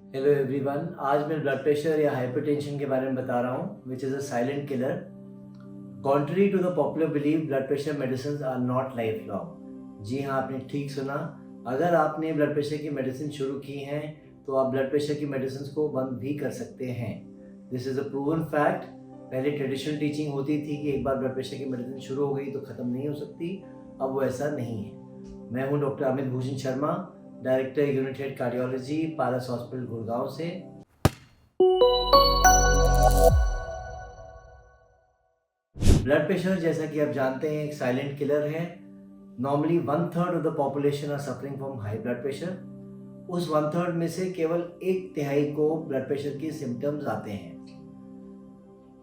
Hello everyone, आज मैं blood pressure या हाइपरटेंशन के बारे में बता रहा हूँ, which is a silent killer. Contrary to the popular believe, blood pressure medicine are not lifelong. जी हाँ, आपने ठीक सुना। अगर आपने ब्लड प्रेशर की मेडिसिन शुरू की हैं तो आप ब्लड प्रेशर की मेडिसिन को बंद भी कर सकते हैं। This is a proven fact. पहले ट्रेडिशनल टीचिंग होती थी कि एक बार ब्लड प्रेशर की मेडिसिन शुरू हो गई तो ख़त्म नहीं हो सकती। अब वो ऐसा नहीं है। मैं हूँ doctor Amit Bhushan Sharma, director unit head cardiology, Paras hospital Gurgaon से। ब्लड प्रेशर, जैसा कि आप जानते हैं, एक साइलेंट किलर है। Normally 1/3 of the population are suffering from high blood pressure. उस 1/3 में से केवल 1/3 को ब्लड प्रेशर के सिम्टम्स आते हैं।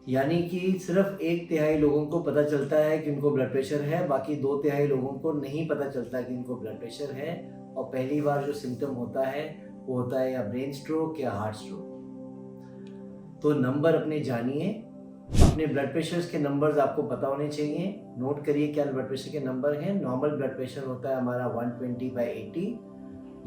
यानी कि सिर्फ 1/3 लोगों को पता चलता है कि उनको ब्लड प्रेशर है, बाकी 2/3 लोगों को नहीं पता चलता कि उनको ब्लड प्रेशर है। और पहली बार जो सिम्टम होता है वो होता है या ब्रेन स्ट्रोक या हार्ट स्ट्रोक। तो नंबर अपने जानिए, अपने ब्लड प्रेशर के नंबर्स आपको पता होने चाहिए। नोट करिए क्या ब्लड प्रेशर के नंबर हैं। नॉर्मल ब्लड प्रेशर होता है हमारा 120/80।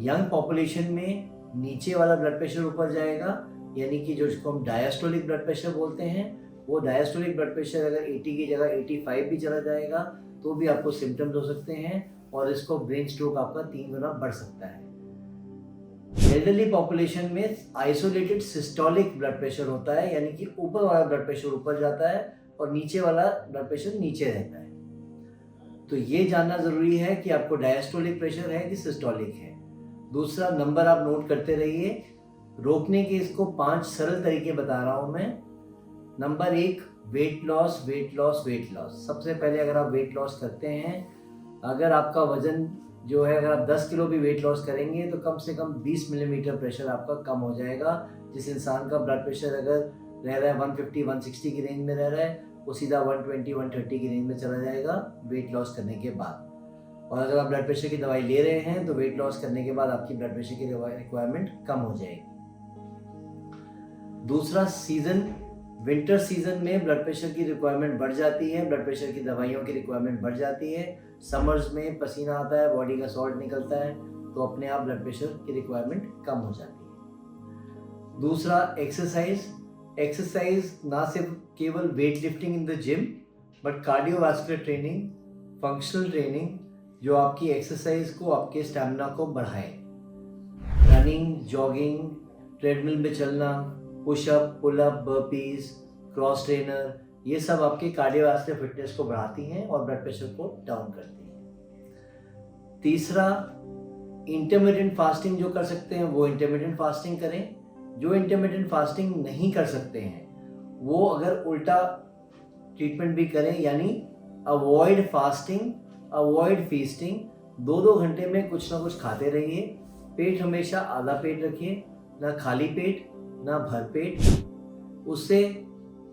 यंग पॉपुलेशन में नीचे वाला ब्लड प्रेशर ऊपर जाएगा, यानी कि जो इसको हम डायस्टोलिक ब्लड प्रेशर बोलते हैं, वो डायस्टोलिक ब्लड प्रेशर अगर 80 की जगह 85 भी चला जाएगा तो भी आपको सिम्टम्स हो सकते हैं और इसको ब्रेन स्ट्रोक आपका 3 गुना बढ़ सकता है। एल्डरली पॉपुलेशन में आइसोलेटेड सिस्टोलिक ब्लड प्रेशर होता है, यानी कि ऊपर वाला ब्लड प्रेशर ऊपर जाता है और नीचे वाला ब्लड प्रेशर नीचे रहता है। तो ये जानना ज़रूरी है कि आपको डायस्टोलिक प्रेशर है कि सिस्टोलिक है। दूसरा नंबर आप नोट करते रहिए। रोकने के इसको 5 सरल तरीके बता रहा हूँ मैं। Number 1, weight loss, weight loss, weight loss. सबसे पहले अगर आप वेट लॉस करते हैं, अगर आपका वजन जो है, अगर आप 10 किलो भी वेट लॉस करेंगे तो कम से कम 20 मिलीमीटर प्रेशर आपका कम हो जाएगा। जिस इंसान का ब्लड प्रेशर अगर रह रहा है 150-160 की रेंज में रह रहा है, वो सीधा 120-130 की रेंज में चला जाएगा वेट लॉस करने के बाद। और अगर आप ब्लड प्रेशर की दवाई ले रहे हैं तो वेट लॉस करने के बाद आपकी ब्लड प्रेशर की रिक्वायरमेंट कम हो जाएगी। दूसरा, सीजन, विंटर सीजन में ब्लड प्रेशर की रिक्वायरमेंट बढ़ जाती है, ब्लड प्रेशर की दवाइयों की रिक्वायरमेंट बढ़ जाती है। समर्स में पसीना आता है, बॉडी का सॉल्ट निकलता है, तो अपने आप ब्लड प्रेशर की रिक्वायरमेंट कम हो जाती है। दूसरा, एक्सरसाइज। एक्सरसाइज ना सिर्फ केवल weight lifting in the gym, but cardiovascular training, functional training, जो आपकी एक्सरसाइज को, आपके स्टैमिना को बढ़ाए। रनिंग, जॉगिंग, ट्रेडमिल में चलना, pushup, pullup, burpees, cross trainer, ये सब आपके कार्डियोवास्कुलर फिटनेस को बढ़ाती हैं और ब्लड प्रेशर को डाउन करती हैं। तीसरा, इंटरमिटेंट फास्टिंग जो कर सकते हैं वो इंटरमिटेंट फास्टिंग करें। जो इंटरमिटेंट फास्टिंग नहीं कर सकते हैं वो अगर उल्टा ट्रीटमेंट भी करें, यानी अवॉइड फास्टिंग, अवॉइड फीस्टिंग। 2-2 घंटे में कुछ ना कुछ खाते रहिए। पेट हमेशा आधा पेट रखिए, ना खाली पेट ना भर पेट। उससे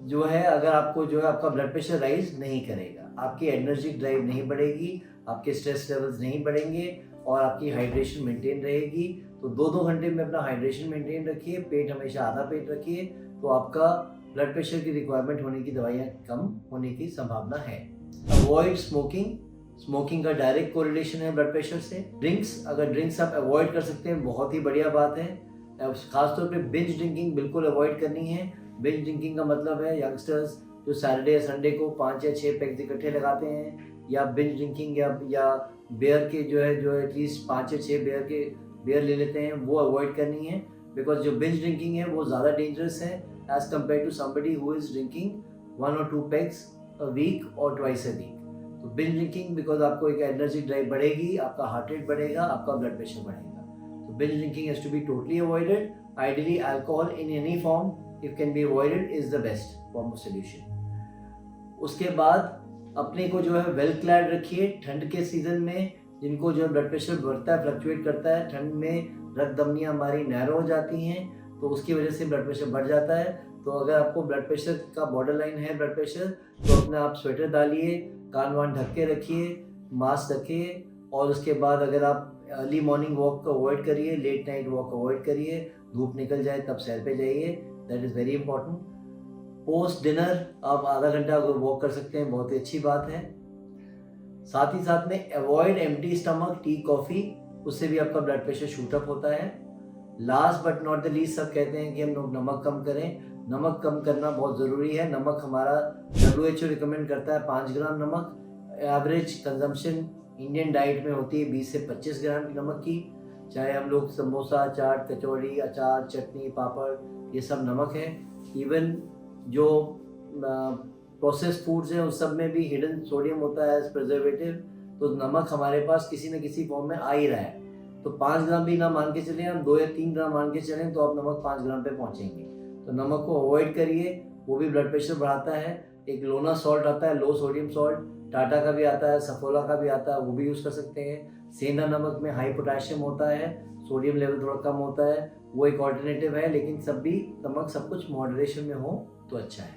जो है, अगर आपको जो है, आपका ब्लड प्रेशर राइज नहीं करेगा, आपकी एनर्जी ड्राइव नहीं बढ़ेगी, आपके स्ट्रेस लेवल्स नहीं बढ़ेंगे और आपकी हाइड्रेशन मेंटेन रहेगी। तो 2-2 घंटे में अपना हाइड्रेशन मेंटेन रखिए, पेट हमेशा आधा पेट रखिए, तो आपका ब्लड प्रेशर की रिक्वायरमेंट होने की दवाइयाँ कम होने की संभावना है। Avoid smoking. स्मोकिंग का डायरेक्ट कोरिलेशन है ब्लड प्रेशर से। ड्रिंक्स, अगर ड्रिंक्स आप अवॉइड कर सकते हैं बहुत ही बढ़िया बात है। खासतौर पे बिंज ड्रिंकिंग बिल्कुल अवॉइड करनी है। बिंज ड्रिंकिंग का मतलब है यंगस्टर्स जो सैटरडे या संडे को 5 या 6 पैक्स इकट्ठे लगाते हैं, या बिंज ड्रिंकिंग या बियर के जो है एटलीस्ट 5 या 6 बियर ले लेते हैं, वो अवॉइड करनी है। बिकॉज जो बिंज ड्रिंकिंग है वो ज़्यादा डेंजरस है as compare to somebody who is drinking 1 or 2 packs a week और ट्वाइस अ वीक। तो बिंज ड्रिंकिंग, बिकॉज आपको एक एनर्जी ड्राइव बढ़ेगी, आपका हार्ट रेट बढ़ेगा, आपका ब्लड प्रेशर बढ़ेगा। So binge drinking has to be totally avoided. Ideally, alcohol in any form, if can be avoided, is the best form of solution. उसके बाद अपने को जो है वेल क्लैड रखिए। ठंड के सीजन में जिनको जो ब्लड प्रेशर बढ़ता है, फ्लक्चुएट करता है, ठंड में रक्त धमनियाँ हमारी नैरो हो जाती हैं, तो उसकी वजह से ब्लड प्रेशर बढ़ जाता है। तो अगर आपको ब्लड प्रेशर का बॉर्डर लाइन है ब्लड प्रेशर, तो अपने आप स्वेटर डालिए, कान वान ढक के रखिए, मास्क रखिए। और उसके बाद अगर आप अर्ली मॉर्निंग वॉक को अवॉइड करिए, लेट नाइट वॉक अवॉइड करिए, धूप निकल जाए तब सैर पे जाइए, that is very important. Post dinner आप आधा घंटा अगर वॉक कर सकते हैं, बहुत ही अच्छी बात है। साथ ही साथ में avoid empty stomach tea coffee, उससे भी आपका ब्लड प्रेशर शूट अप होता है। Last but not the least सब कहते हैं कि हम लोग नमक कम करें। नमक कम करना बहुत ज़रूरी है। नमक हमारा WHO रिकमेंड करता है 5 ग्राम नमक। एवरेज कंजम्पशन इंडियन डाइट में होती है 20 से 25 ग्राम की नमक की। चाहे हम लोग समोसा, चाट, कचौड़ी, अचार, चटनी, पापड़, ये सब नमक है। इवन जो प्रोसेस फूड्स हैं उस सब में भी हिडन सोडियम होता है एज प्रिजर्वेटिव। तो नमक हमारे पास किसी न किसी फॉर्म में आ ही रहा है। तो 5 ग्राम भी ना मान के चलें, हम 2 या 3 ग्राम मान के चलें तो आप नमक 5 ग्राम पे पहुंचेंगे। तो नमक को अवॉइड करिए, वो भी ब्लड प्रेशर बढ़ाता है। एक लोना सॉल्ट आता है, लो सोडियम सॉल्ट, टाटा का भी आता है, सफोला का भी आता है, वो भी यूज़ कर सकते हैं। सेंधा नमक में हाई पोटेशियम होता है, सोडियम लेवल थोड़ा कम होता है, वो एक ऑल्टरनेटिव है। लेकिन सब भी नमक सब कुछ मॉडरेशन में हो तो अच्छा है।